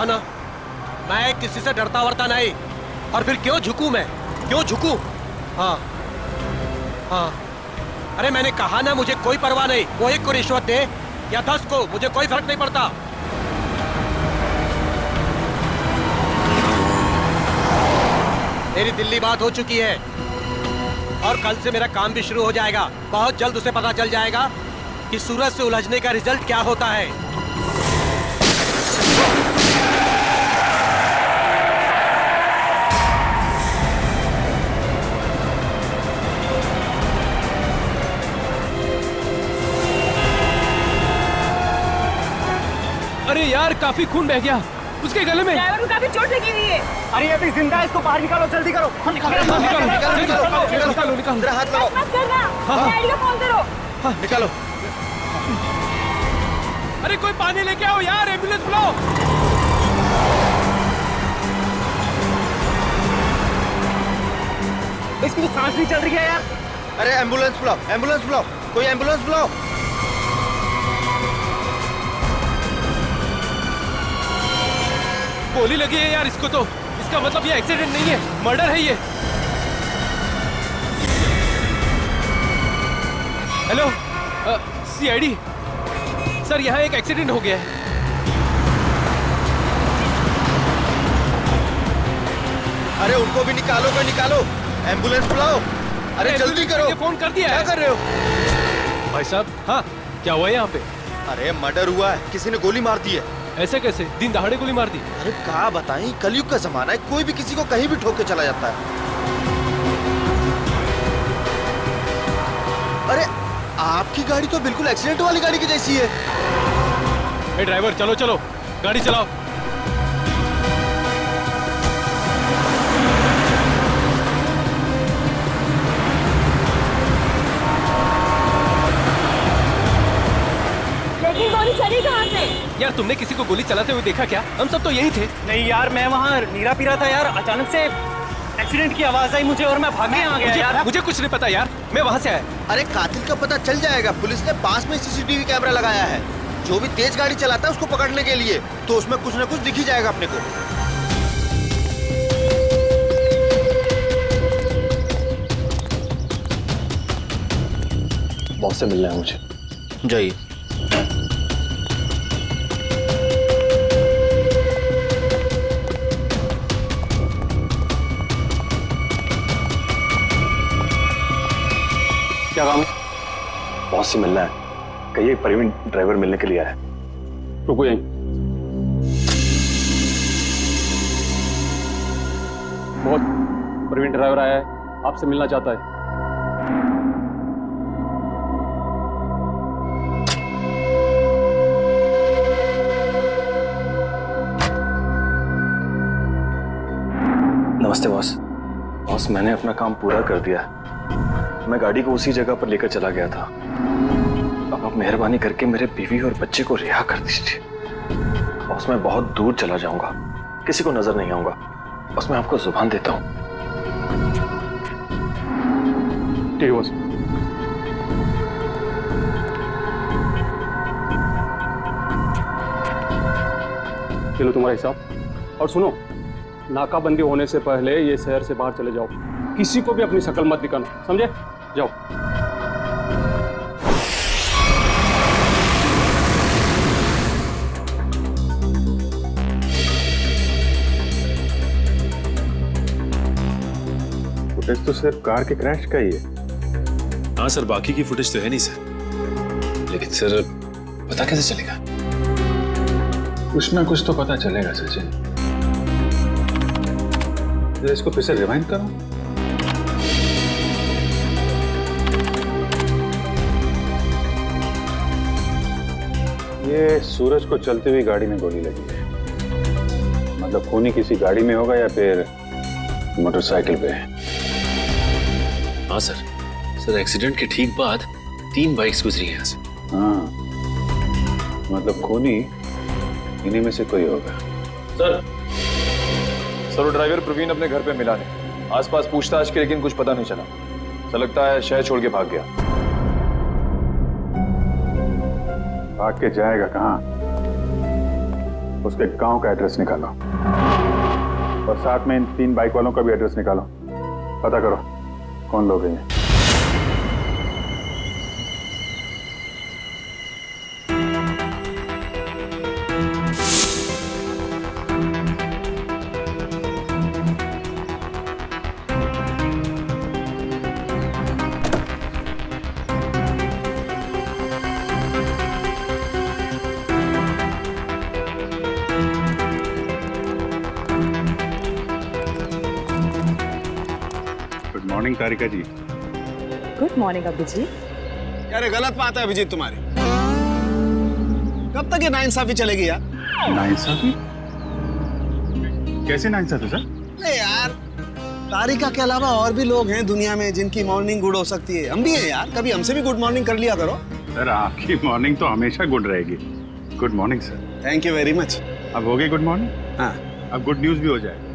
कहा ना, मैं किसी से डरता वरता नहीं। और फिर क्यों झुकूं मैं, क्यों झुकूं? हाँ हाँ, अरे मैंने कहा ना, मुझे कोई परवाह नहीं। वो 1 को रिश्वत दे या 10 को, मुझे कोई फर्क नहीं पड़ता। मेरी दिल्ली बात हो चुकी है और कल से मेरा काम भी शुरू हो जाएगा। बहुत जल्द उसे पता चल जाएगा कि सूरज से उलझने का रिजल्ट क्या होता है। अरे यार, काफी खून बह गया उसके गले में। ड्राइवर को काफी चोट लगी हुई है। अरे अभी जिंदा है, इसको बाहर निकालो, जल्दी करो। निकालो। जरा हाथ लगाओ। मत करना, डैडी को फोन करो। निकालो। अरे कोई पानी लेके आओ यार, एम्बुलेंस बुलाओ। इसकी तो सांस नहीं चल रही है यार। अरे एम्बुलेंस बुलाओ, एम्बुलेंस बुलाओ, कोई एम्बुलेंस बुलाओ। गोली लगी है यार इसको तो। इसका मतलब ये एक्सीडेंट नहीं है, मर्डर है ये। हेलो, सीआईडी सर, यहाँ एक एक्सीडेंट हो गया है। अरे उनको भी निकालो, निकालो, एम्बुलेंस बुलाओ। अरे जल्दी करो। फोन कर दिया है। क्या कर रहे हो भाई साहब? हाँ, क्या हुआ है यहाँ पे? अरे मर्डर हुआ है, किसी ने गोली मार दी है। ऐसे कैसे? दिन दहाड़े गोली मार दी? अरे क्या बताएं, कलयुग का जमाना है, कोई भी किसी को कहीं भी ठोक के चला जाता है। अरे आपकी गाड़ी तो बिल्कुल एक्सीडेंट वाली गाड़ी की जैसी है। ए ड्राइवर, चलो चलो, गाड़ी चलाओ। लेकिन गोली चली कहाँ से? यार तुमने किसी को गोली चलाते हुए देखा क्या? हम सब तो यही थे। नहीं यार, मैं वहाँ नीरा पी रहा था यार, अचानक से एक्सीडेंट की आवाज आई मुझे और मैं भागे आ गया यार। मुझे कुछ नहीं पता यार, मैं वहाँ से आया। अरे कातिल का पता चल जाएगा, पुलिस ने पास में सीसीटीवी कैमरा लगाया है। जो भी तेज गाड़ी चलाता है उसको पकड़ने के लिए, तो उसमें कुछ न कुछ दिख ही जाएगा अपने को। बॉस से मिलना है मुझे। जाइए। क्या काम है? बॉस से मिलना है। कहिए प्रवीण ड्राइवर मिलने के लिए आया है। रुको यहीं। बहुत प्रवीण ड्राइवर आया है, आपसे मिलना चाहता है। नमस्ते बॉस। बॉस, मैंने अपना काम पूरा कर दिया। मैं गाड़ी को उसी जगह पर लेकर चला गया था। अब आप मेहरबानी करके मेरे बीवी और बच्चे को रिहा कर दीजिए। बॉस, मैं बहुत दूर चला जाऊंगा, किसी को नजर नहीं आऊंगा। बस मैं आपको जुबान देता हूं। ठीक है बॉस। चलो तुम्हारा हिसाब। और सुनो, नाकाबंदी होने से पहले ये शहर से बाहर चले जाओ। किसी को भी अपनी शक्ल मत दिखाना, समझे? जाओ। फुटेज तो सिर्फ कार के क्रैश का ही है। हाँ सर, बाकी की फुटेज तो है नहीं सर। लेकिन सर पता कैसे चलेगा? कुछ ना कुछ तो पता चलेगा सचिन। इसको फिर से रिवाइंड करो। ये सूरज को चलती हुई गाड़ी में गोली लगी है। मतलब खूनी किसी गाड़ी में होगा या फिर मोटरसाइकिल पे। हाँ सर। सर एक्सीडेंट के ठीक बाद 3 बाइक्स गुजरी हैं यहाँ से। हाँ, मतलब खूनी इन्हीं में से कोई होगा। सर वो ड्राइवर प्रवीण अपने घर पे मिला नहीं। आसपास पूछताछ की, लेकिन कुछ पता नहीं चला। ऐसा लगता है शहर छोड़ के भाग गया। भाग के जाएगा कहाँ? उसके गांव का एड्रेस निकालो और साथ में इन 3 बाइक वालों का भी एड्रेस निकालो। पता करो कौन लोग हैं ये। Good morning Tarika ji. Good morning Abhijeet. यार ये गलत बात है अभिजीत तुम्हारी। कब तक ये नाइंसाफी चलेगी यार? नाइंसाफी? कैसे नाइंसाफी सर? नहीं यार, तारिका के अलावा और भी लोग हैं दुनिया में जिनकी मॉर्निंग गुड हो सकती है। हम भी हैं यार, कभी हमसे भी गुड मॉर्निंग कर लिया करो। सर आपकी मॉर्निंग तो हमेशा गुड रहेगी। Good morning sir. Thank you very much. अब हो गई गुड मॉर्निंग? हाँ, अब गुड न्यूज भी हो जाए।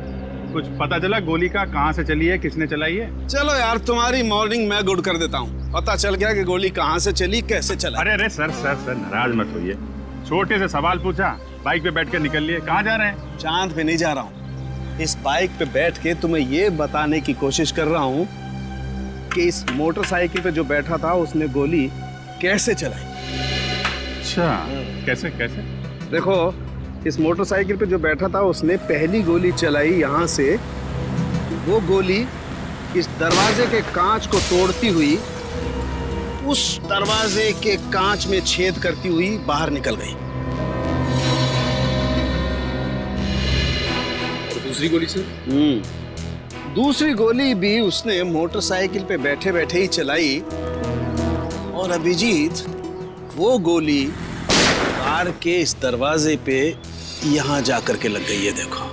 कुछ पता चला गोली का कहाँ से चली है, किसने चलाई है? चलो यार तुम्हारी मॉर्निंग मैं गुड कर देता हूँ। पता चल गया कि गोली कहाँ से चली, कैसे चला। अरे अरे सर सर सर नाराज मत होइए। छोटे से सवाल पूछा, बाइक पे बैठ कर निकल लिए। कहाँ जा रहे हैं? चांद पे नहीं जा रहा हूँ। इस बाइक पे बैठ के तुम्हें ये बताने की कोशिश कर रहा हूँ कि इस मोटरसाइकिल पे जो बैठा था उसने गोली कैसे चलाई। अच्छा, कैसे कैसे? देखो, इस मोटरसाइकिल पे जो बैठा था उसने पहली गोली चलाई यहाँ से। वो गोली इस दरवाजे के कांच को तोड़ती हुई उस दरवाजे के कांच में छेद करती हुई बाहर निकल गई। और दूसरी गोली सर? दूसरी गोली भी उसने मोटरसाइकिल पे बैठे बैठे ही चलाई। और अभिजीत, वो गोली कार के इस दरवाजे पे यहाँ जाकर के लग गई है, देखो।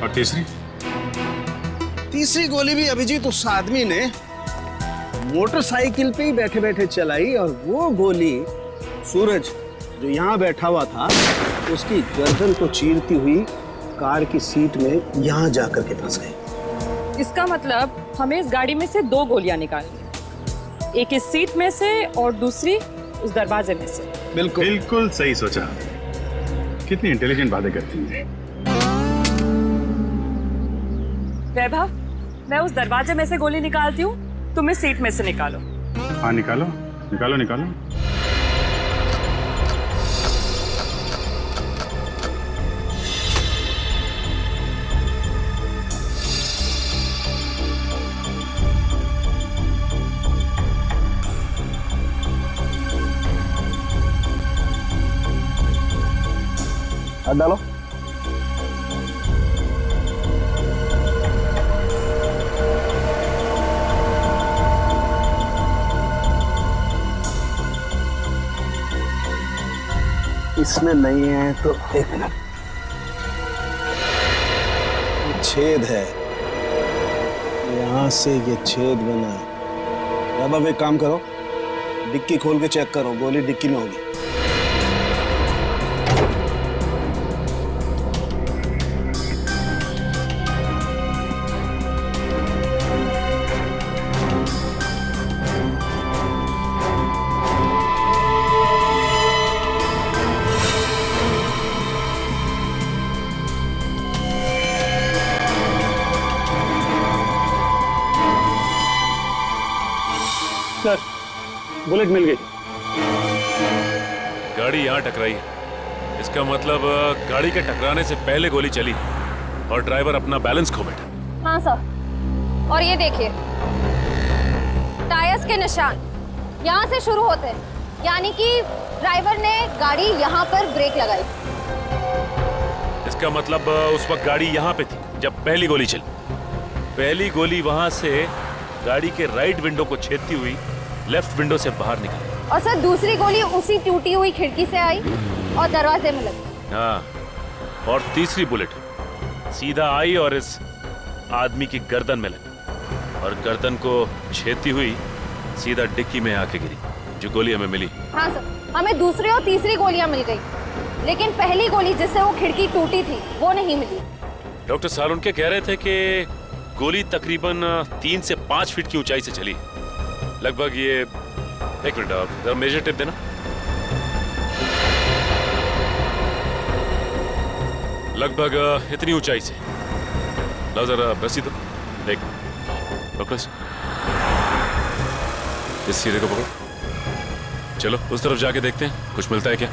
और तीसरी? तीसरी गोली भी अभिजीत उस आदमी ने मोटरसाइकिल पे ही बैठे बैठे चलाई और वो गोली सूरज जो यहाँ बैठा हुआ था उसकी गर्दन को चीरती हुई कार की सीट में यहाँ जाकर के फंस गई। इसका मतलब हमें इस गाड़ी में से 2 गोलियां निकालनी है, एक इस सीट में से और दूसरी उस दरवाजे में से। बिल्कुल बिल्कुल सही सोचा। कितनी इंटेलिजेंट बातें करती हैं। वैभव, मैं उस दरवाजे में से गोली निकालती हूँ, तुम इस सीट में से निकालो। हाँ निकालो निकालो निकालो। हाथ डालो। इसमें नहीं है तो एक मिनट, छेद है यहाँ से, ये छेद बना है। अब एक काम करो, डिक्की खोल के चेक करो, गोली डिक्की में होगी। सर बुलेट मिल गई। गाड़ी यहाँ टकराई है, इसका मतलब गाड़ी के टकराने से पहले गोली चली और ड्राइवर अपना बैलेंस खो बैठा। हाँ सर, और ये देखिए टायर्स के निशान यहाँ से शुरू होते हैं, यानी कि ड्राइवर ने गाड़ी यहाँ पर ब्रेक लगाई। इसका मतलब उस वक्त गाड़ी यहाँ पे थी जब पहली गोली चली। पहली गोली वहां से गाड़ी के राइट विंडो को छेदती हुई लेफ्ट विंडो से बाहर निकली। और सर दूसरी गोली उसी टूटी हुई खिड़की से आई और दरवाजे में लगी। हाँ, और तीसरी बुलेट सीधा आई और इस आदमी की गर्दन में लगी और गर्दन को छेदती हुई सीधा डिक्की में आके गिरी, जो गोली हमें मिली। हाँ सर, हमें दूसरी और तीसरी गोलियां मिल गई, लेकिन पहली गोली जिससे वो खिड़की टूटी थी वो नहीं मिली। डॉक्टर सालुनके कह रहे थे कि गोली तकरीबन 3 से 5 फीट की ऊंचाई से चली, लगभग ये, एक मिनट जरा मेजर टेप देना। लगभग इतनी ऊंचाई से। लो जरा रस्सी तो देख, पकड़ो इस सीधे को पकड़ो। चलो उस तरफ जाके देखते हैं कुछ मिलता है क्या।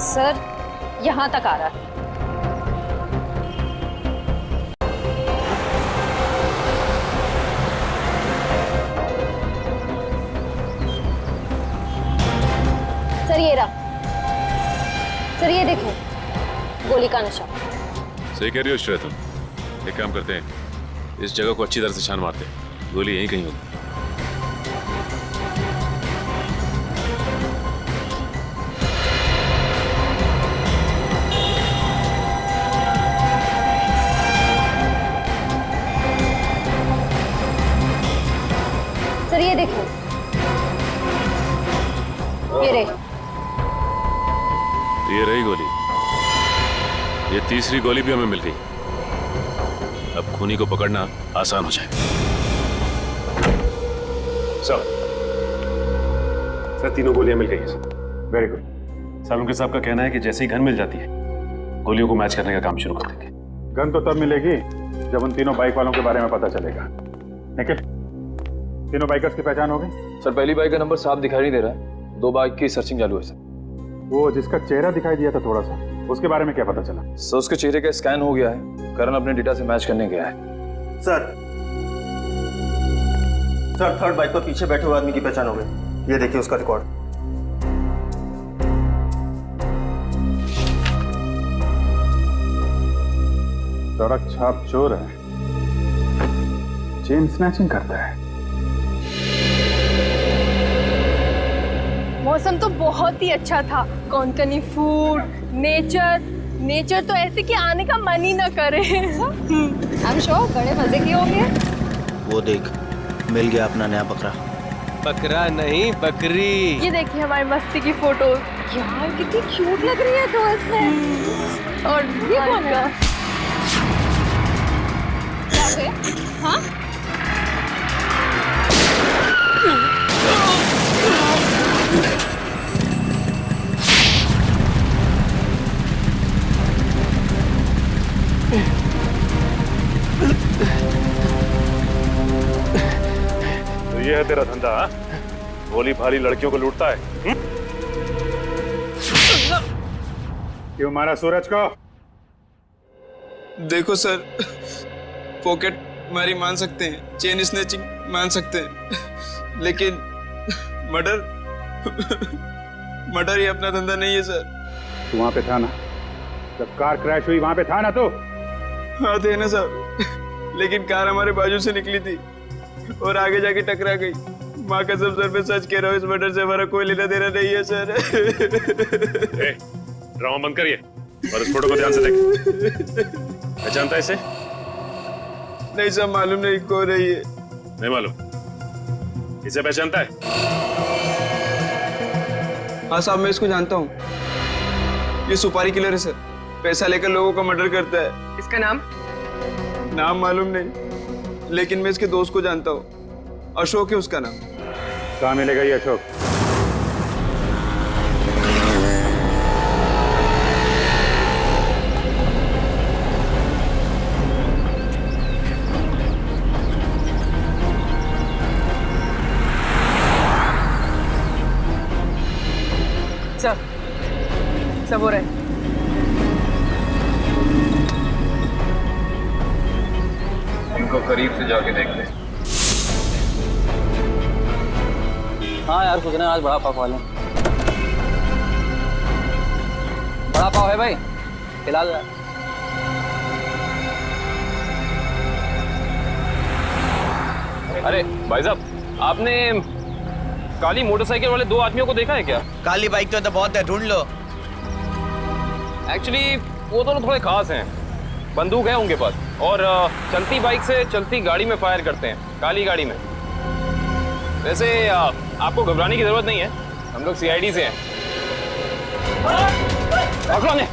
सर यहाँ तक आ रहा है। सर ये रहा। सर ये देखो, गोली का निशान। सही कह रही हो श्रेया तुम। एक काम करते हैं, इस जगह को अच्छी तरह से छान मारते हैं, गोली यहीं कहीं होगी। सर ये देखो, ये रही गोली। ये तीसरी गोली भी हमें मिल गई। अब खूनी को पकड़ना आसान हो जाएगा। सर तीनों गोलियां मिल गई हैं सर। Very good. सालुंके साहब का कहना है कि जैसे ही गन मिल जाती है गोलियों को मैच करने का काम शुरू कर देंगे। गन तो तब मिलेगी जब उन तीनों बाइक वालों के बारे में पता चलेगा। निखिल, तीनों बाइकर्स की पहचान हो गई? सर पहली बाइक का नंबर साफ दिखाई नहीं दे रहा है, 2 बाइक की सर्चिंग चालू है सर। वो जिसका चेहरा दिखाई दिया था थोड़ा सा, उसके बारे में क्या पता चला? सर उसके चेहरे का स्कैन हो गया है, करण अपने डेटा से मैच करने गया है। सर थर्ड बाइक पर पीछे बैठे हुए आदमी की पहचान हो गई। ये देखिए उसका रिकॉर्ड। सड़क छाप चोर है, चेन स्नैचिंग करता है। मौसम तो बहुत ही अच्छा था। कोंकणी फूड, नेचर तो ऐसे कि आने का मन ही ना करे। I'm sure बड़े मजे की होंगे। वो देख, मिल गया अपना नया बकरा। बकरा नहीं, बकरी। ये देखिए हमारी मस्ती की फोटो। यार कितनी क्यूट लग रही है तो इसमें। और ये कौन है? हाँ? तो ये है तेरा धंधा? भोली भाली लड़कियों को लूटता है? क्यों मारा सूरज को? देखो सर, पॉकेट मारी मान सकते हैं, चेन स्नैचिंग मान सकते हैं, लेकिन मर्डर ये अपना धंधा नहीं है सर। तू वहां पे था ना जब कार क्रैश हुई? वहां पे था ना तू? हाँ थे ना साहब, लेकिन कार हमारे बाजू से निकली थी और आगे जाके टकरा गई। माँ कसम सर पे सच कह रहा हूँ, इस मर्डर से हमारा कोई लेना देना नहीं है सर। ड्रामा बंद करिए और इस फोटो को ध्यान से देख। पहचानता है इसे? नहीं सर, मालूम नहीं कौन है ये। नहीं मालूम? इसे पहचानता है? हाँ साहब, मैं इसको जानता हूँ। ये सुपारी किलर है सर, पैसा लेकर लोगों का मर्डर करता है। इसका नाम मालूम नहीं, लेकिन मैं इसके दोस्त को जानता हूँ। अशोक है उसका नाम। कहाँ मिलेगा ये अशोक? सब हो रहा है। इनको करीब से जाके देखते हैं। हाँ यार, सोच रहे हैं आज बड़ा पाव खा लें। बड़ा पाव है भाई, खिला दो यार। अरे भाई साहब, आपने काली मोटरसाइकिल वाले 2 आदमियों को देखा है क्या? काली बाइक तो बहुत है, ढूंढ लो। एक्चुअली वो दोनों थोड़े खास हैं। बंदूक है उनके पास और चलती बाइक से चलती गाड़ी में फायर करते हैं, काली गाड़ी में। वैसे आपको घबराने की जरूरत नहीं है, हम लोग सीआईडी से हैं। पकड़ो ने।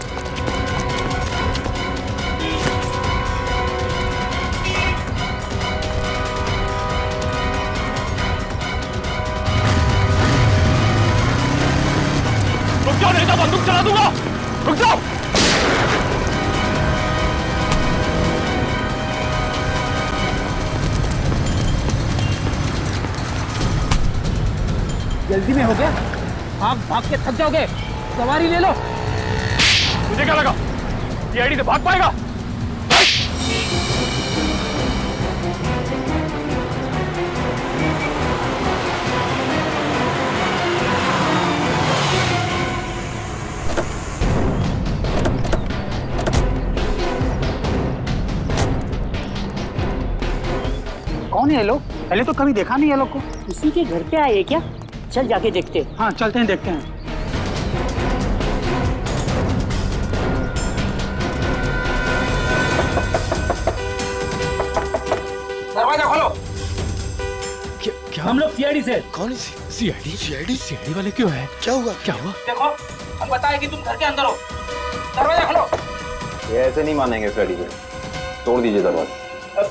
बंदूक चला दूंगा। रुक जाओ। जल्दी में हो गया, भाग भाग के थक जाओगे, सवारी ले लो। तुझे क्या लगा सीआईडी से भाग पाएगा? कौन है ये लोग? पहले तो कभी देखा नहीं ये लोग को। किसी के घर पे आए क्या? चल जाके देखते। हाँ चलते हैं, देखते हैं। दरवाजा खोलो। क्या? हम लोग सीआईडी से। कौन सीआईडी? सीआईडी वाले क्यों है? क्या हुआ? देखो, हम बताए कि तुम घर के अंदर हो। दरवाजा खोलो। ये ऐसे नहीं मानेंगे सीआईडी से, तोड़ दीजिए दरवाजा।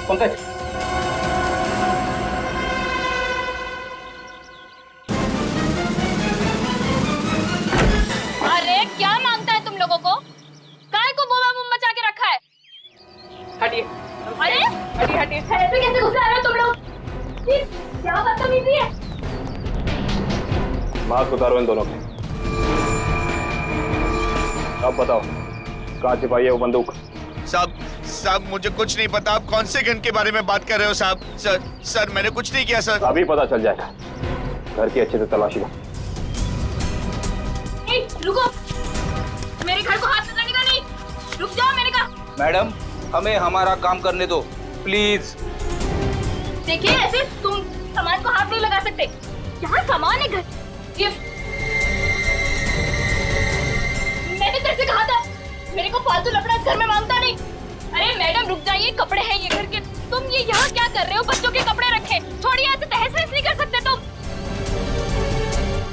पंकज, अरे क्या मांगता है तुम लोगों को? काय को बोमा बुम मचा के रखा है? हटिए। अरे हटिए हटिए। ऐसे कैसे घुस आ रहे हो तुम लोग? ये क्या बदतमीजी है? मास्क उतारो इन दोनों के। अब बताओ कहाँ छिपाई है वो बंदूक? साहब मुझे कुछ नहीं पता। आप कौन से गन के बारे में बात कर रहे हो साहब? सर मैंने कुछ नहीं किया सर। अभी पता चल जाएगा। घर की अच्छे से तलाशी लो। रुको, मेरे घर को हाथ लगाने का नहीं। रुक जाओ, मैंने कहा। मैडम हमें हमारा काम करने दो प्लीज। देखिए ऐसे तुम सामान को हाथ नहीं लगा सकते। यहाँ सामान है घर। ये मैंने तेरे से कहा था मेरे को फालतू लफड़ा घर में मांगता नहीं। अरे मैडम रुक जाइए, कपड़े हैं ये घर के। तुम ये यहाँ क्या कर रहे हो? बच्चों के कपड़े रखे। छोड़िए, ऐसे तहस नहस नहीं कर सकते तुम।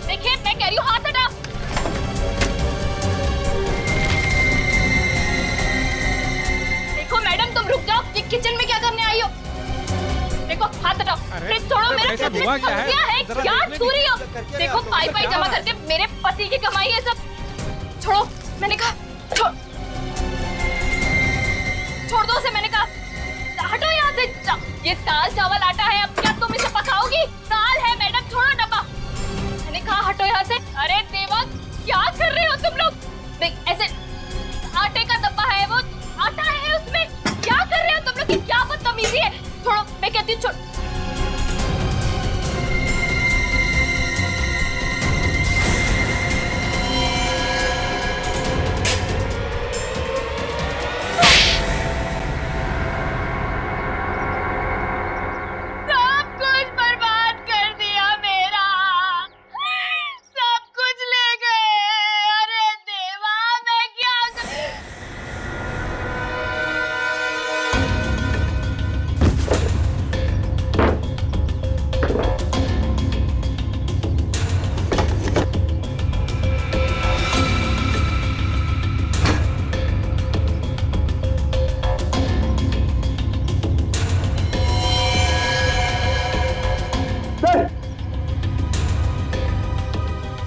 देखिए मैं कह रही हूँ हाथ हटा। देखो मैडम तुम रुक जाओ। ये किचन में क्या करने आई हो? देखो हाथ हटाओ। फ्रिज छोड़ो। मेरे फ्रिज में सब्जियां हैं। क्या छू रही हो? देखो पाई पाई जमा करके मेरे पति की कमाई है सब। छोड़ो, मैंने कहा छोड़ दो उसे। मैंने कहा हटो यहाँ से। ये दाल चावल आटा है, अब क्या तुम इसे पकाओगी? दाल है मैडम, छोड़ो डब्बा। मैंने कहा हटो यहाँ से। अरे देवा क्या कर रहे हो तुम लोग? देख ऐसे आटे का डब्बा है, वो आटा है उसमें। क्या कर रहे हो तुम लोग? क्या बदतमीजी है? छोड़ो, मैं कहती हूँ छोड़। सब कुछ बर्बाद कर दिया मेरा। सब कुछ ले गए। अरे देवा मैं क्या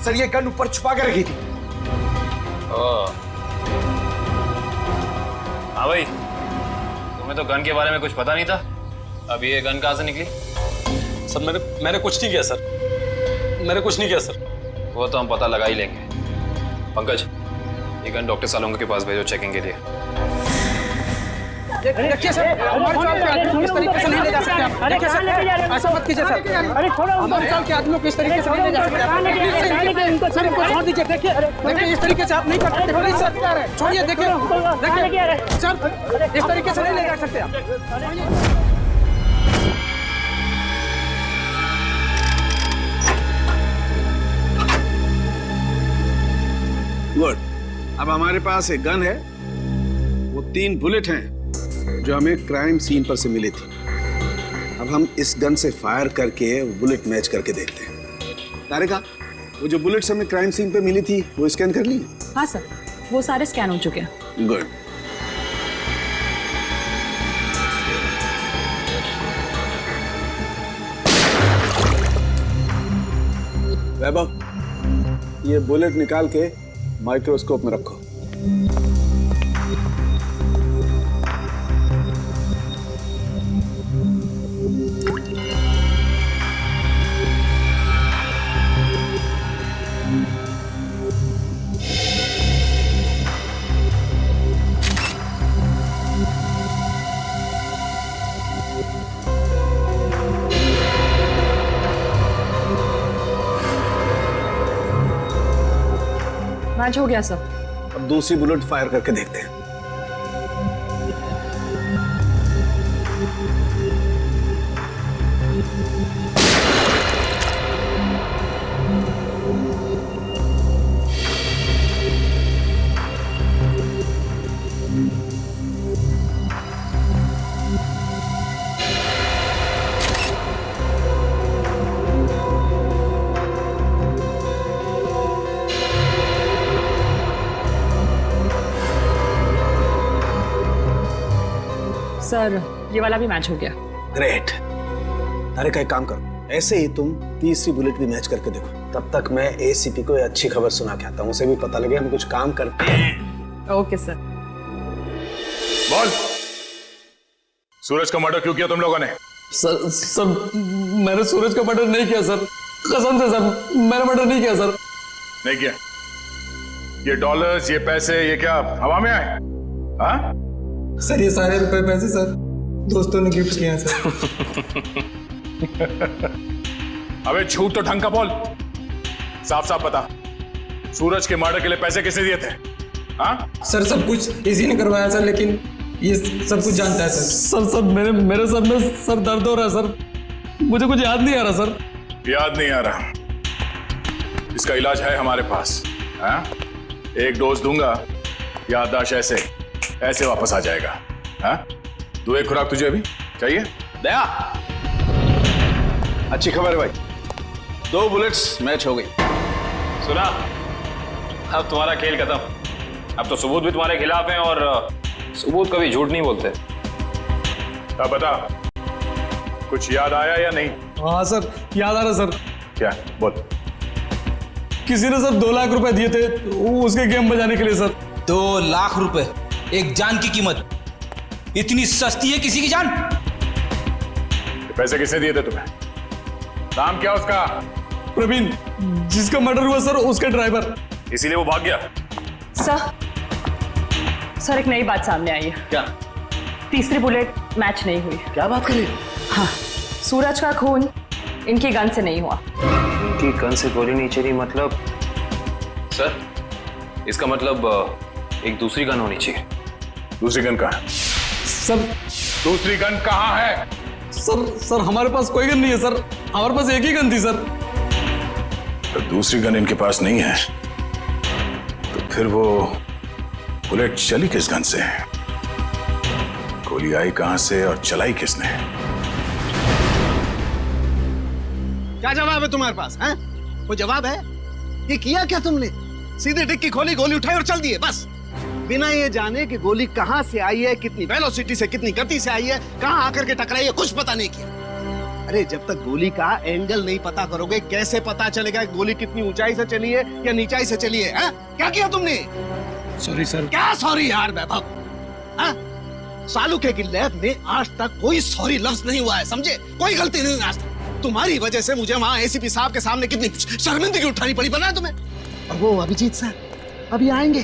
सर ये गन ऊपर छुपा के रखी थी। हाँ भाई, तुम्हें तो गन के बारे में कुछ पता नहीं था। अब ये गन कहाँ से निकली? सर मैंने कुछ नहीं किया सर। मैंने कुछ नहीं किया सर। वो तो हम पता लगा ही लेंगे। पंकज, ये गन डॉक्टर सालोंगा के पास भेजो चेकिंग के लिए। देखिए सर, हमारे साल के आदमी को इस तरीके से नहीं ले जा सकते आप। देखिए सर, ऐसा मत कीजिए सर। अरे छोड़ो, हमारे साल के आदमियों को इस तरीके से नहीं ले जा सकते आप। सर इनको छोड़ दीजिए। देखिए इस तरीके से आप नहीं कर सकते। प्लीज सर छोड़िए। देखिए सर इस तरीके से नहीं ले जा सकते आप। गुड। अब हमारे पास एक गन है, वो 3 बुलेट हैं जो हमें क्राइम सीन पर से मिली थी। अब हम इस गन से फायर करके बुलेट मैच करके देखते हैं। तारिका, वो जो बुलेट्स हमें क्राइम सीन पे मिली थी वो स्कैन कर ली? हाँ सर, वो सारे स्कैन हो चुके हैं। गुड। वैभव, ये बुलेट निकाल के माइक्रोस्कोप में रखो। मैच हो गया सर। अब दूसरी बुलेट फायर करके देखते हैं। सर ये वाला भी मैच हो गया। ग्रेट। अरे का एक काम करो, ऐसे ही तुम तीसरी बुलेट भी मैच करके देखो। तब तक मैं एसीपी को अच्छी खबर सुना के आता हूँ, उसे भी पता लगे हम कुछ काम करते हैं। Okay sir. बोल, सूरज का मर्डर क्यों किया तुम लोगों ने? सर मैंने सूरज का मर्डर नहीं किया सर, कसम से सर, मैंने मर्डर नहीं किया सर। नहीं किया? ये डॉलर्स, ये पैसे, ये क्या हवा में आए? हाँ? सर ये सारे रुपए पैसे सर दोस्तों ने गिफ्ट किए हैं सर। अबे झूठ तो ढंग का बोल, साफ साफ बता, सूरज के मर्डर के लिए पैसे किसने दिए थे? हाँ? सर सब कुछ इसी ने करवाया सर, लेकिन ये सब कुछ जानता है सर। सर मेरे सर में सर दर्द हो रहा है सर, मुझे कुछ याद नहीं आ रहा सर। याद नहीं आ रहा? इसका इलाज है हमारे पास। हाँ? एक डोज दूंगा, याददाश्त ऐसे वापस आ जाएगा। हाँ? दो एक खुराक तुझे अभी चाहिए? दया, अच्छी खबर है भाई, 2 बुलेट्स मैच हो गई। सुना, अब तुम्हारा खेल खत्म। अब तो सबूत भी तुम्हारे खिलाफ हैं और सबूत कभी झूठ नहीं बोलते। अब बता, कुछ याद आया या नहीं? हाँ सर याद आ रहा सर। क्या? बोल। किसी ने सर 2 लाख रुपए दिए थे उसके गेम बजाने के लिए सर। 2 लाख रुपए, एक जान की कीमत। इतनी सस्ती है किसी की जान? पैसे किसने दिए थे तुम्हें? नाम क्या उसका? प्रवीण, जिसका मर्डर हुआ सर उसका ड्राइवर। इसीलिए वो भाग गया? सर एक नई बात सामने आई है। क्या? तीसरी बुलेट मैच नहीं हुई। क्या बात करी? हाँ, सूरज का खून इनकी गन से नहीं हुआ। इनकी गन से गोली नहीं चली मतलब? सर इसका मतलब एक दूसरी गन होनी चाहिए। दूसरी गन कहाँ है? सर दूसरी गन कहाँ है? सर हमारे पास कोई गन नहीं है सर, हमारे पास एक ही गन थी सर। तो दूसरी गन इनके पास नहीं है तो फिर वो बुलेट चली किस गन से? गोली आई कहां से और चलाई किसने? क्या जवाब है तुम्हारे पास? हैं? कोई जवाब है? ये किया क्या तुमने? सीधे डिक्की खोली, गोली उठाई और चल दिए बस, बिना ये जाने कि गोली कहां से आई है, कितनी वेलोसिटी से, कितनी गति से आई है, कहां आकर के टकराई है, कुछ पता नहीं किया। अरे जब तक गोली का एंगल नहीं पता करोगे कैसे पता चलेगा गोली कितनी ऊंचाई से चली है या नीचाई से चली है? क्या किया तुमने? Sorry sir. क्या सॉरी यार वैभव? सालुके की लैब में आज तक कोई सॉरी लफ्ज नहीं हुआ है, समझे? कोई गलती नहीं आज तक। तुम्हारी वजह से मुझे वहां एसीपी साहब के सामने कितनी शर्मिंदगी उठानी पड़ी, पता है तुम्हें? और वो अभिजीत सर अभी आएंगे,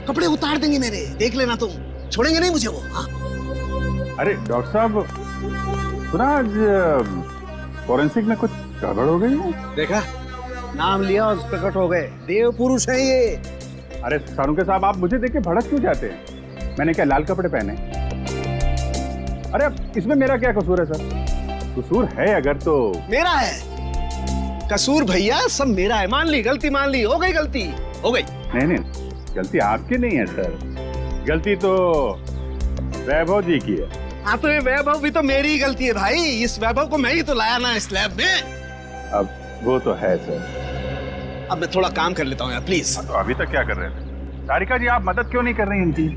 कपड़े उतार देंगे मेरे, देख लेना तुम, छोड़ेंगे नहीं मुझे वो। हाँ? अरे डॉक्टर साहब, सुना आज फॉरेंसिक में कुछ गड़बड़ हो गई है? देखा, नाम लिया और प्रकट हो गए, देव पुरुष है ये। अरे सारुके साहब, आप मुझे देख के भड़क क्यों जाते हैं? मैंने क्या लाल कपड़े पहने? अरे अब इसमें मेरा क्या कसूर है सर? कसूर है अगर तो मेरा है कसूर भैया, सब मेरा है। मान ली गलती, मान ली, हो गई गलती, हो गई। नहीं, गलती आपकी नहीं है सर, गलती तो वैभव जी की है। हाँ तो ये वैभव भी तो मेरी ही गलती है भाई, इस वैभव को मैं ही तो लाया ना इस लैब में। अब वो तो है सर। अब मैं थोड़ा काम कर लेता हूँ यार, प्लीज। तो अभी तक क्या कर रहे थे? सारिका जी, आप मदद क्यों नहीं कर रही इनकी?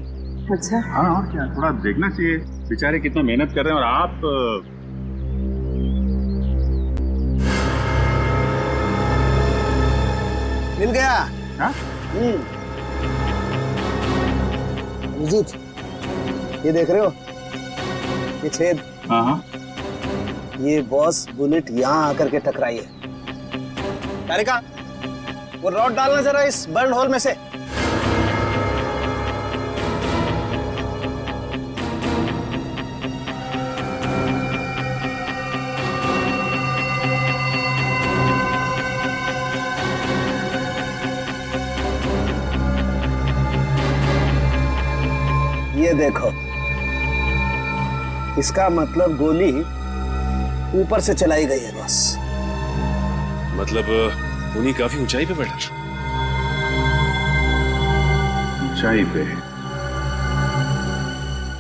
अच्छा हाँ, और क्या, थोड़ा देखना चाहिए, बेचारे कितना मेहनत कर रहे हैं और आप मिल गया। हाँ? अभिजीत, ये देख रहे हो, ये छेद? हाँ। ये बॉस बुलेट यहाँ आकर के टकराई है। तारिका, वो रॉड डालना जरा इस बर्न होल में से। ये देखो, इसका मतलब गोली ऊपर से चलाई गई है बस। मतलब खूनी काफी ऊंचाई पे बैठा। ऊंचाई पे?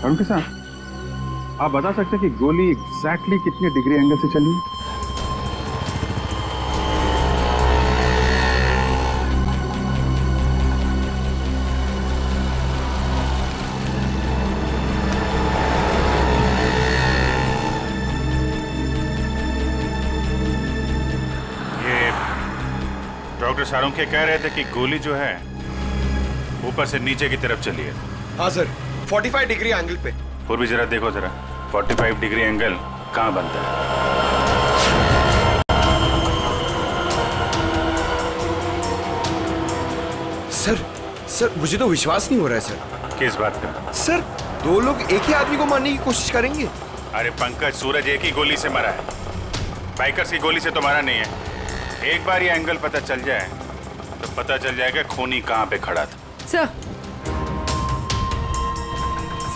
अरुण के साथ आप बता सकते हैं कि गोली एग्जैक्टली कितने डिग्री एंगल से चली? डॉक्टर सारुंखे कह रहे थे कि गोली जो है ऊपर से नीचे की तरफ चली है। हाँ सर, 45 डिग्री एंगल पे। और भी जरा देखो जरा 45 डिग्री एंगल कहाँ बनता है? सर मुझे तो विश्वास नहीं हो रहा है सर। किस बात का? सर, दो लोग एक ही आदमी को मारने की कोशिश करेंगे? अरे पंकज, सूरज एक ही गोली से मरा है, बाइकर्स की गोली से तो मरा नहीं है। एक बार ये एंगल पता चल जाए तो पता चल जाएगा खूनी कहाँ पे खड़ा था। सर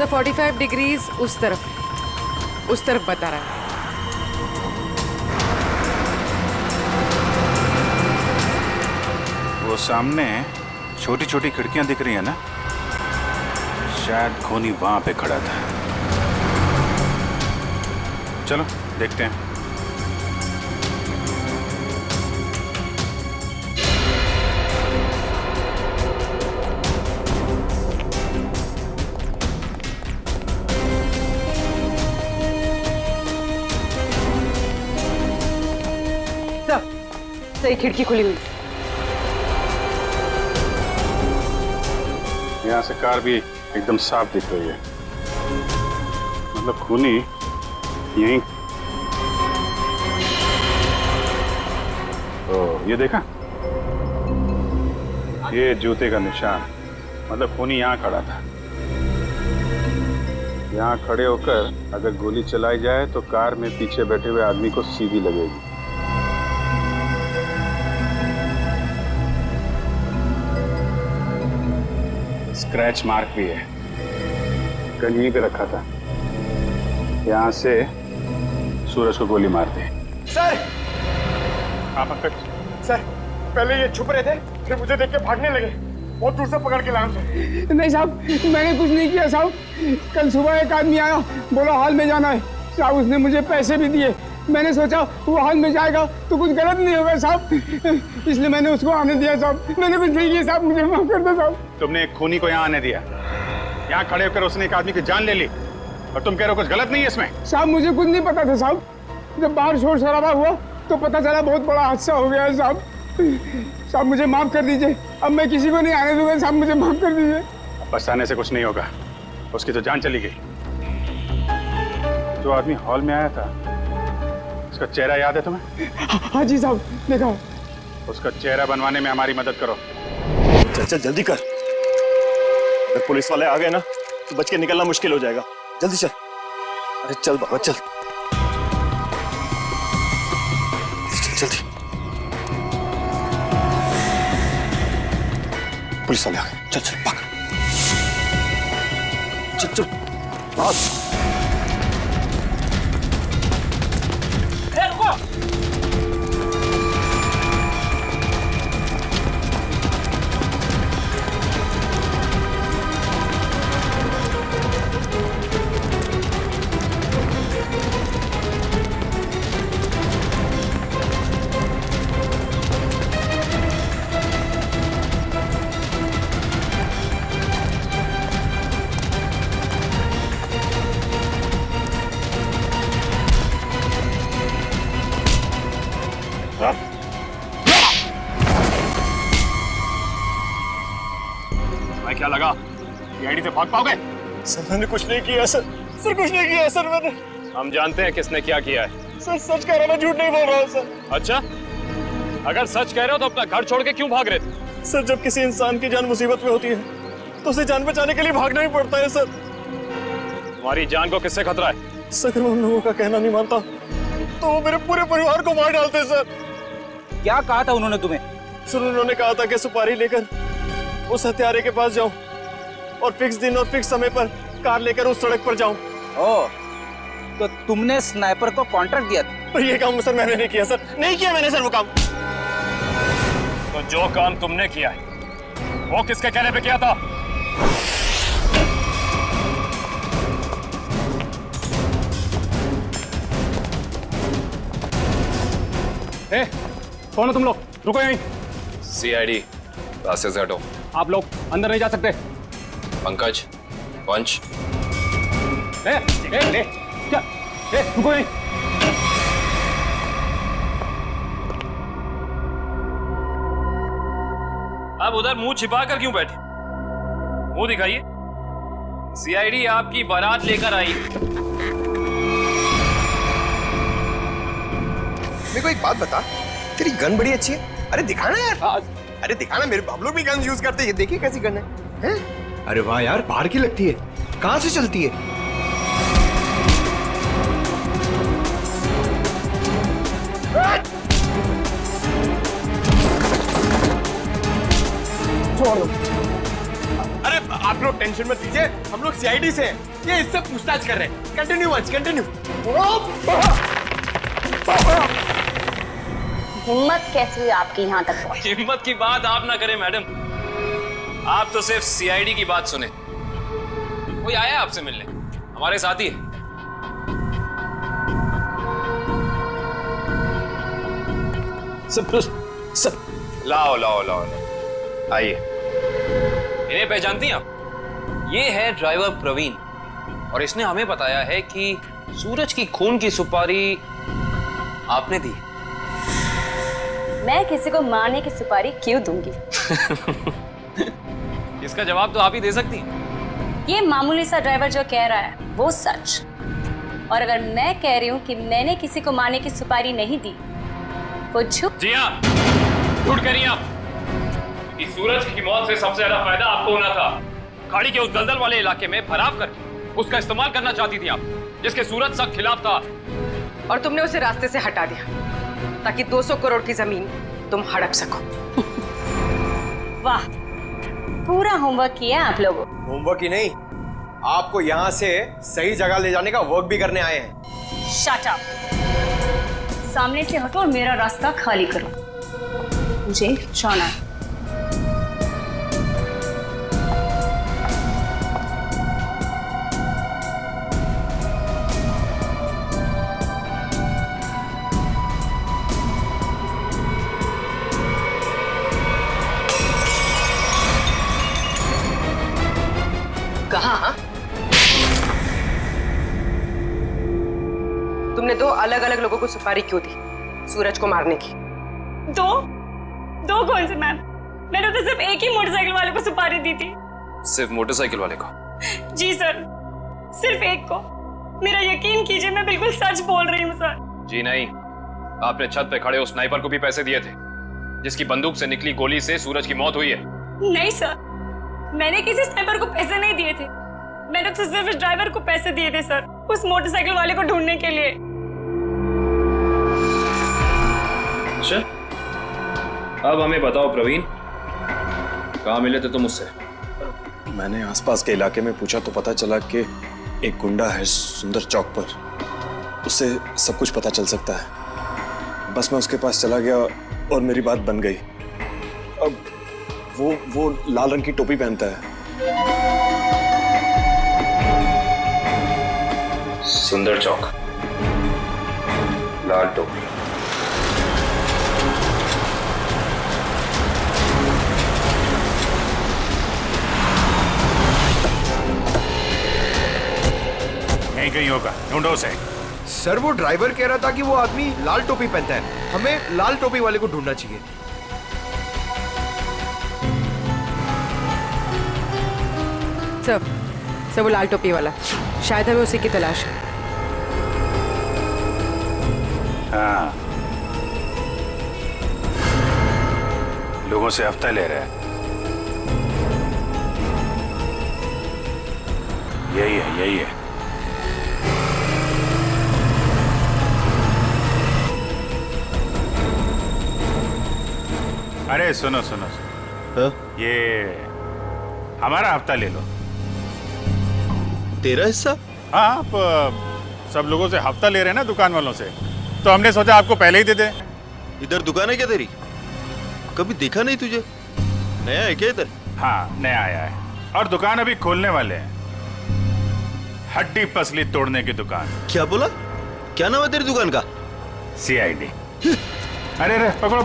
45 डिग्रीज उस तरफ बता रहा है। वो सामने छोटी छोटी खिड़कियां दिख रही है ना, शायद खूनी वहां पे खड़ा था। चलो देखते हैं। सही खिड़की खुली हुई। यहाँ से कार भी एकदम साफ दिख रही है, मतलब खूनी यहीं। तो ये देखा, ये जूते का निशान, मतलब खूनी यहाँ खड़ा था। यहाँ खड़े होकर अगर गोली चलाई जाए तो कार में पीछे बैठे हुए आदमी को सीधी लगेगी। स्क्रैच मार्क भी है, गन यहीं पे रखा था। यहाँ से सूरज को गोली मार दी। सर! हाँ पंकज। सर, पहले ये छुप रहे थे, फिर मुझे देख के भागने लगे। बहुत दूर से पकड़ के लाया मुझे। नहीं साहब, मैंने कुछ नहीं किया साहब। कल सुबह एक आदमी आया, बोला हॉल में जाना है साहब। उसने मुझे पैसे भी दिए। मैंने सोचा वो हॉल में जाएगा तो कुछ गलत नहीं होगा साहब, इसलिए मैंने उसको आने दिया साहब। मैंने कुछ नहीं किया साहब, मुझे माफ कर दो साहब। तुमने एक खूनी को यहाँ आने दिया, यहाँ खड़े होकर उसने एक आदमी की जान ले ली, और तुम कह रहे हो कुछ गलत नहीं है इसमें? साहब मुझे कुछ नहीं पता था साहब। जब बाहर शोर शराबा हुआ तो पता चला बहुत बड़ा हादसा हो गया है साहब। साहब मुझे माफ कर दीजिए, अब मैं किसी को नहीं आने दूंगा साहब, मुझे माफ कर दीजिए। पछताने से कुछ नहीं होगा, उसकी तो जान चली गई। जो आदमी हॉल में आया था, उसका चेहरा याद है तुम्हें? हाँ जी साहब, देखा। उसका चेहरा बनवाने में हमारी मदद करो। चल चल जल्दी कर, अगर पुलिस वाले आ गए ना तो बच के निकलना मुश्किल हो जाएगा। जल्दी चल। अरे चल बाबा चल, जल्दी। पुलिस वाले आ गए, चल चल भाग। चल चल भाग। क्या लगा सीआईडी से भाग पाओगे? सर मैंने कुछ नहीं किया सर, सर कुछ नहीं किया सर मैंने। हम जानते हैं किसने क्या किया है। सर सच कह रहा हूं, मैं झूठ नहीं बोल रहा हूँ सर। अच्छा, अगर सच कह रहे हो तो अपना घर छोड़ के क्यों भाग रहे थे? सर जब किसी इंसान की जान मुसीबत में होती है तो उसे जान बचाने के लिए भागना ही पड़ता है सर। तुम्हारी जान को किससे खतरा है? सर अगर मैं उन लोगों का कहना नहीं मानता तो वो मेरे पूरे परिवार को मार डालते सर। क्या कहा था उन्होंने तुम्हें? सर उन्होंने कहा था कि सुपारी लेकर उस हत्यारे के पास जाऊं और फिक्स दिन और फिक्स समय पर कार लेकर उस सड़क पर जाऊं। ओह, तो तुमने स्नाइपर को कॉन्ट्रैक्ट दिया था? पर ये काम सर मैंने नहीं किया सर, नहीं किया मैंने सर वो काम। तो जो काम तुमने किया है वो किसके कहने पे किया था? ए, कौन हो तुम लोग? रुको यहीं। सीआईडी, रास्ते से हटो। आप लोग अंदर नहीं जा सकते। पंकज, पंच। क्या? रुको यहीं। आप उधर मुंह छिपा कर क्यों बैठे? मुंह दिखाइए। सीआईडी आपकी बारात लेकर आई। मेरे को एक बात बता, तेरी गन बड़ी अच्छी है। अरे दिखाना यार। अरे दिखाना, मेरे हम लोग भी गन यूज करते हैं। ये देखिए कैसी गन है? अरे वाह यार, बाहर की लगती है। कहाँ से चलती है? छोड़ दो। अरे आप लोग टेंशन मत लीजिए, हम लोग सीआईडी से हैं। ये इससे पूछताछ कर रहे हैं। Continue once, continue. हिम्मत कैसे हुई आपकी यहाँ तक पहुंची? हिम्मत की बात आप ना करें मैडम, आप तो सिर्फ सीआईडी की बात सुने। कोई आया आपसे मिलने? हमारे साथी है। सर लाओ लाओ लाओ, लाओ। आइए। इन्हें पहचानती हैं आप? ये है ड्राइवर प्रवीण और इसने हमें बताया है कि सूरज की खून की सुपारी आपने दी। मैं किसी को मारने की सुपारी क्यों दूंगी? इसका जवाब तो आप ही दे सकती हैं। ये मामूली सा ड्राइवर जो कह रहा है वो सच, और अगर मैं कह रही हूँ कि मैंने किसी को मारने की सुपारी नहीं दी वो झूठ। जी हाँ, झूठ कह रही हैं आप। इस सूरज की मौत से सबसे ज्यादा फायदा आपको होना था। खाड़ी के उस दलदल वाले इलाके में भराव करके उसका इस्तेमाल करना चाहती थी आप, जिसके सूरज सख्त खिलाफ था। और तुमने उसे रास्ते से हटा दिया ताकि 200 करोड़ की जमीन तुम हड़प सको। वाह, पूरा होमवर्क किया आप लोगों। होमवर्क ही नहीं, आपको यहाँ से सही जगह ले जाने का वर्क भी करने आए हैं। शट अप, सामने से हटो और मेरा रास्ता खाली करो, मुझे जाना है। कहाँ? तुमने दो अलग अलग लोगों को सुपारी क्यों दी सूरज को मारने की? दो कौन से मैम? मैंने तो सिर्फ एक ही मोटरसाइकिल वाले को सुपारी दी थी। सिर्फ मोटरसाइकिल वाले को? जी सर, सिर्फ एक को। मेरा यकीन कीजिए, मैं बिल्कुल सच बोल रही हूँ सर। जी नहीं, आपने छत पे खड़े उस स्नाइपर को भी पैसे दिए थे जिसकी बंदूक से निकली गोली से सूरज की मौत हुई है। नहीं सर, मैंने किसी स्नाइपर को पैसे नहीं दिए थे। मैंने तो सिर्फ ड्राइवर को पैसे दिए थे सर, उस मोटरसाइकिल वाले को ढूंढने के लिए। अच्छा, अब हमें बताओ प्रवीण, कहाँ मिले थे तुम उससे? मैंने आसपास के इलाके में पूछा तो पता चला कि एक गुंडा है सुंदर चौक पर, उससे सब कुछ पता चल सकता है। बस मैं उसके पास चला गया और मेरी बात बन गई। अब वो लाल रंग की टोपी पहनता है। सुंदर चौक, लाल टोपी। नहीं कहीं होगा, ढूंढो उसे। सर वो ड्राइवर कह रहा था कि वो आदमी लाल टोपी पहनता है, हमें लाल टोपी वाले को ढूंढना चाहिए। सर वो लाल टोपी वाला, शायद हमें उसी की तलाश है। हाँ, लोगों से हफ्ता ले रहा है। यही है। अरे सुनो। ये हमारा हफ्ता ले लो। तेरा हिस्सा? हाँ, आप सब लोगों से हफ्ता ले रहे हैं ना दुकान वालों से, तो हमने सोचा आपको पहले ही दे दें। इधर दुकान है क्या तेरी? कभी देखा नहीं तुझे? नया है क्या इधर? हाँ, नया आया है और दुकान अभी खोलने वाले हैं। हड्डी पसली तोड़ने की दुकान। क्या बोला? क्या नाम है तेरी दुकान का? CID। अरे पकड़ो।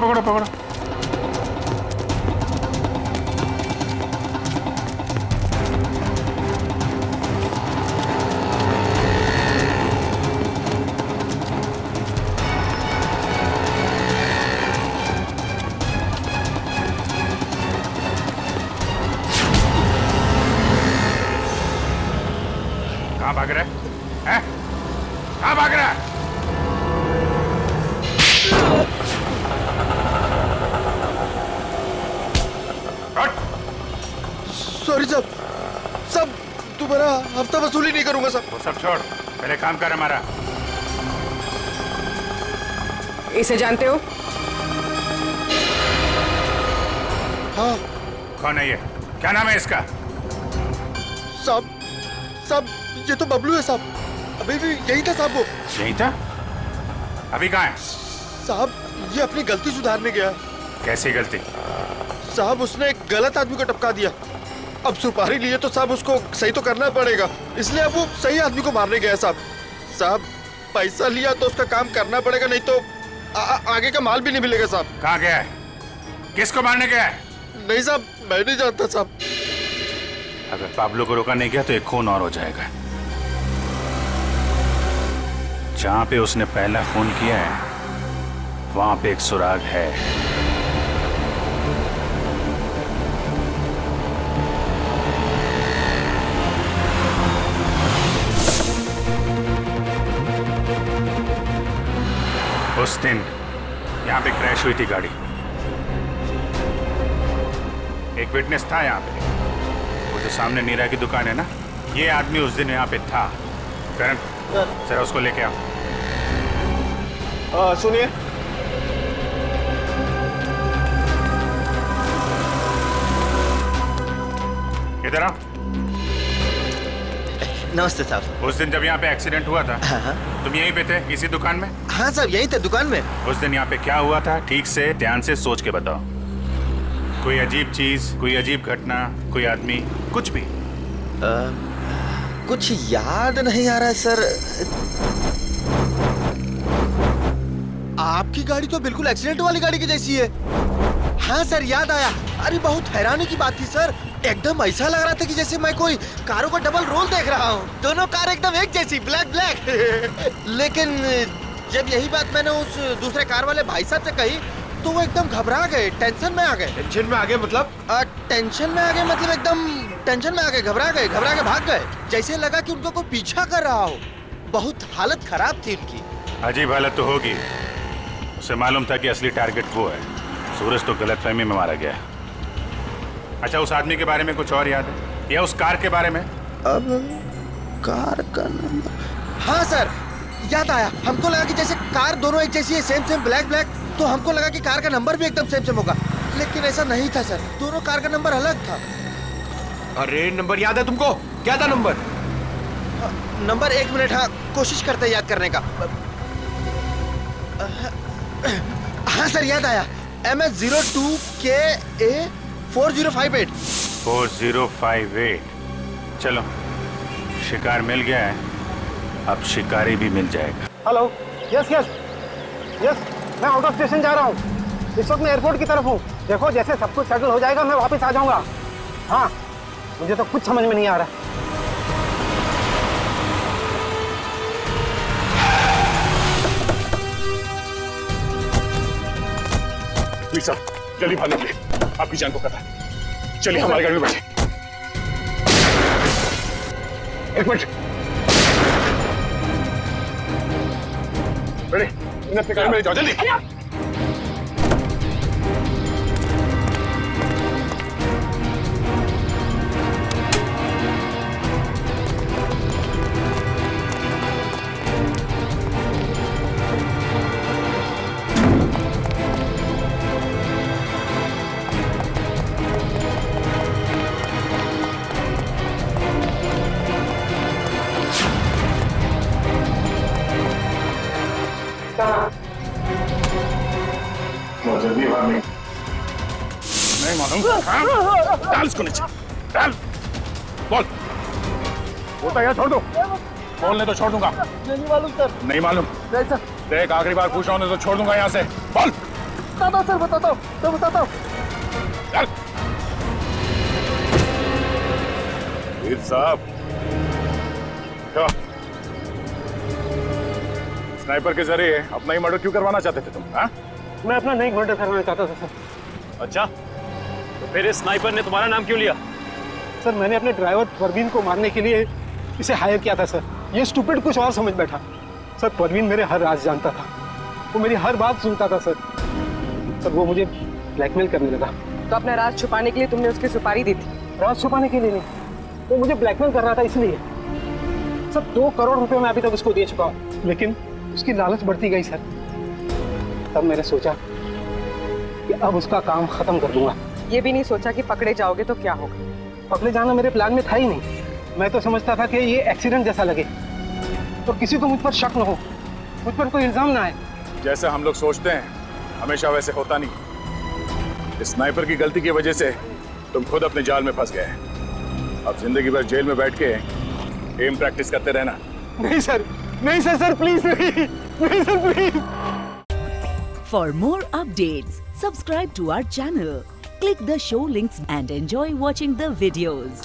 कहाँ भाग रहा है? कहाँ भाग रहा है? सॉरी सब तुम्हारा हफ्ता वसूली नहीं करूंगा सब। वो सब छोड़, पहले काम कर हमारा। इसे जानते हो? हाँ। कौन है ये? क्या नाम है इसका? साहब ये तो बबलू है साहब। अभी भी यही था साहब। वो यही था? अभी कहाँ है? साहब ये अपनी गलती सुधारने गया। कैसी गलती? साहब उसने एक गलत आदमी को टपका दिया। अब सुपारी लिए तो साहब उसको सही तो करना पड़ेगा, इसलिए अब वो सही आदमी को मारने गया साहब। पैसा लिया तो उसका काम करना पड़ेगा, नहीं तो आगे का माल भी नहीं मिलेगा साहब। कहाँ गया है? किसको मारने गया है? नहीं साहब, मैं नहीं जानता साहब। अगर पाब्लो को रोका नहीं गया तो एक खून और हो जाएगा। जहां पे उसने पहला खून किया है वहां पे एक सुराग है। उस दिन यहां पे क्रैश हुई थी गाड़ी। एक विटनेस था यहां पे। वो जो सामने नीरा की दुकान है ना, ये आदमी उस दिन यहाँ पे था। करण, जरा उसको लेके आओ। सुनिए, इधर आओ। नमस्ते साहब। उस दिन जब यहाँ पे एक्सीडेंट हुआ था, तुम यहीं पे थे इसी दुकान में? हाँ साहब, यहीं थे दुकान में। उस दिन यहाँ पे क्या हुआ था, ठीक से ध्यान से सोच के बताओ। कोई अजीब चीज, कोई अजीब घटना, कोई आदमी, कुछ भी? कुछ याद नहीं आ रहा है सर। आपकी गाड़ी तो बिल्कुल एक्सीडेंट वाली गाड़ी की जैसी है। हाँ सर, याद आया। अरे बहुत हैरानी की बात थी सर, एकदम ऐसा लग रहा था कि जैसे मैं कोई कारों का डबल रोल देख रहा हूँ। दोनों कार एकदम एक जैसी, ब्लैक। लेकिन जब यही बात मैंने उस दूसरे कार वाले भाई साहब से कही तो वो एकदम घबरा गए, टेंशन में आ गए। टेंशन में आ गए मतलब? टेंशन में आ गए मतलब एकदम टेंशन में आ गए, घबरा के भाग गए। जैसे लगा कि उनको कोई पीछा कर रहा हो। बहुत हालत खराब थी उनकी। अजीब हालत तो होगी। उसे मालूम था कि असली टारगेट वो है। सूरज तो गलतफहमी में मारा गया। अच्छा, उस आदमी के बारे में कुछ और याद है या उस कार के बारे में? अब कार का नंबर? हाँ सर, याद आया। हमको लगा कि जैसे कार दोनों एक जैसी है, सेम ब्लैक, तो हमको लगा कि कार का नंबर भी एकदम सेम होगा, लेकिन ऐसा नहीं था सर। दोनों कार का नंबर अलग था। अरे नंबर याद है तुमको? क्या था नंबर? नंबर 1 मिनट, हाँ कोशिश करते हैं याद करने का। हाँ सर, याद आया। MS02KA 4058। 4058। चलो, शिकार मिल गया है, अब शिकारी भी मिल जाएगा। हेलो, यस, मैं आउट ऑफ स्टेशन जा रहा हूँ। इस वक्त मैं एयरपोर्ट की तरफ हूँ। देखो, जैसे सब कुछ सेटल हो जाएगा मैं वापस आ जाऊंगा। हाँ, मुझे तो कुछ समझ में नहीं आ रहा। साहब, जल्दी भागने के लिए। आपकी जान को खतरा है। चलिए हमारी गाड़ी में बैठे। एक मिनट रेडी, इन्हें अपनी गाड़ी में ले जाओ जल्दी। बहुत जल्दी भाग नहीं मालूम। डाल इसको नीचे, डाल। बोल, बोलता यार छोड़ दो। बोलने तो छोड़ दूंगा। नहीं मालूम सर। नहीं मालूम? नहीं सर। देख आखिरी बार पूछ रहा हूँ तो छोड़ दूंगा यहाँ से। बोल। बताता हूँ सर, बताता हूँ, तो बताता हूँ। चल। वीर साहब, क्या स्नाइपर के जरिए अपना ही मर्डर क्यों करवाना चाहते थे तुम? हाँ? मैं अपना नहीं मर्डर करवाना चाहता था सर। अच्छा, तो फिर इस स्नाइपर ने तुम्हारा नाम क्यों लिया? सर मैंने अपने ड्राइवर परवीन को मारने के लिए इसे हायर किया था सर। ये स्टूपिड कुछ और समझ बैठा। सर परवीन मेरे हर राज जानता था, वो मेरी हर बात सुनता था सर। सर वो मुझे ब्लैकमेल करने लगा। तो अपना राज छुपाने के लिए तुमने उसकी सुपारी दी थी? राज छुपाने के लिए नहीं, वो मुझे ब्लैकमेल कर रहा था इसलिए। सर 2 करोड़ रुपए मैं अभी तक उसको दे चुका हूँ, लेकिन उसकी लालच बढ़ती गई सर। तब मैंने सोचा कि अब उसका काम खत्म कर दूंगा। ये भी नहीं सोचा कि पकड़े जाओगे तो क्या होगा? पकड़े जाना मेरे प्लान में था ही नहीं। मैं तो समझता था कि ये एक्सीडेंट जैसा लगे तो किसी को मुझ पर शक न हो, मुझ पर कोई इल्जाम ना आए। जैसे हम लोग सोचते हैं हमेशा वैसे होता नहीं। इस स्नाइपर की गलती की वजह से तुम खुद अपने जाल में फंस गए। अब जिंदगी भर जेल में बैठ के एम प्रैक्टिस करते रहना। नहीं सर, नहीं सर, सर प्लीज नहीं, नहीं sir please. For more updates, subscribe to our channel, click the show links and enjoy watching the videos.